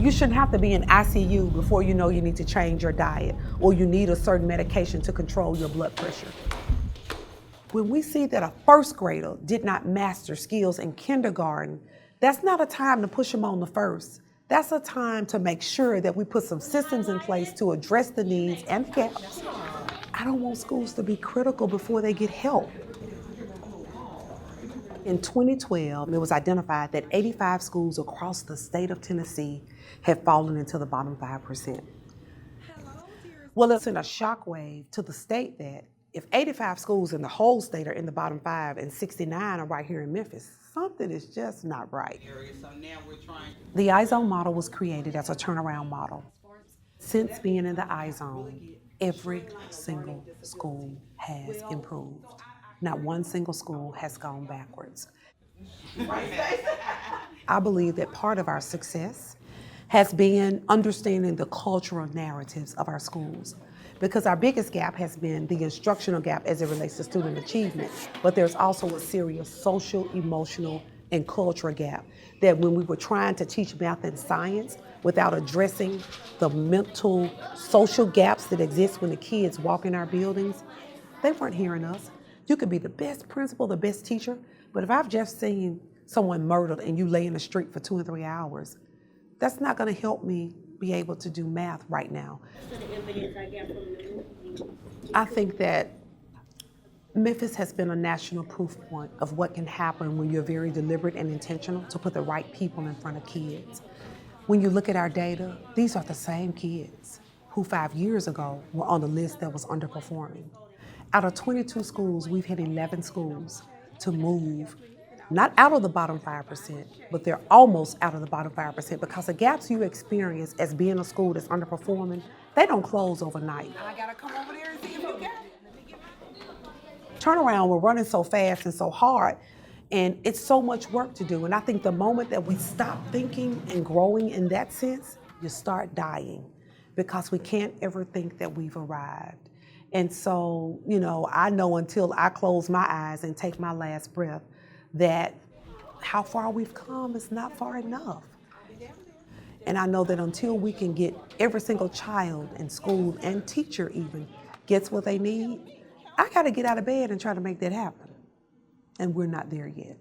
You shouldn't have to be in ICU before you know you need to change your diet or you need a certain medication to control your blood pressure. When we see that a first grader did not master skills in kindergarten, that's not a time to push them on the first. That's a time to make sure that we put some systems in place to address the needs and the gaps. I don't want schools to be critical before they get help. In 2012, it was identified that 85 schools across the state of Tennessee had fallen into the bottom 5%. Well, it's in a shockwave to the state that if 85 schools in the whole state are in the bottom 5 and 69 are right here in Memphis, something is just not right. The iZone model was created as a turnaround model. Since being in the iZone, every single school has improved. Not one single school has gone backwards. I believe that part of our success has been understanding the cultural narratives of our schools, because our biggest gap has been the instructional gap as it relates to student achievement, but there's also a serious social, emotional, and cultural gap that when we were trying to teach math and science without addressing the mental, social gaps that exist when the kids walk in our buildings, they weren't hearing us. You could be the best principal, the best teacher, but if I've just seen someone murdered and you lay in the street for 2 or 3 hours, that's not gonna help me be able to do math right now. I think that Memphis has been a national proof point of what can happen when you're very deliberate and intentional to put the right people in front of kids. When you look at our data, these are the same kids who 5 years ago were on the list that was underperforming. Out of 22 schools, we've had 11 schools to move, not out of the bottom 5%, but they're almost out of the bottom 5% because the gaps you experience as being a school that's underperforming, they don't close overnight. I gotta come over there and see if you got it. Turnaround, we're running so fast and so hard, and it's so much work to do. And I think the moment that we stop thinking and growing in that sense, you start dying because we can't ever think that we've arrived. And so, I know until I close my eyes and take my last breath that how far we've come is not far enough. And I know that until we can get every single child in school and teacher even gets what they need, I gotta get out of bed and try to make that happen. And we're not there yet.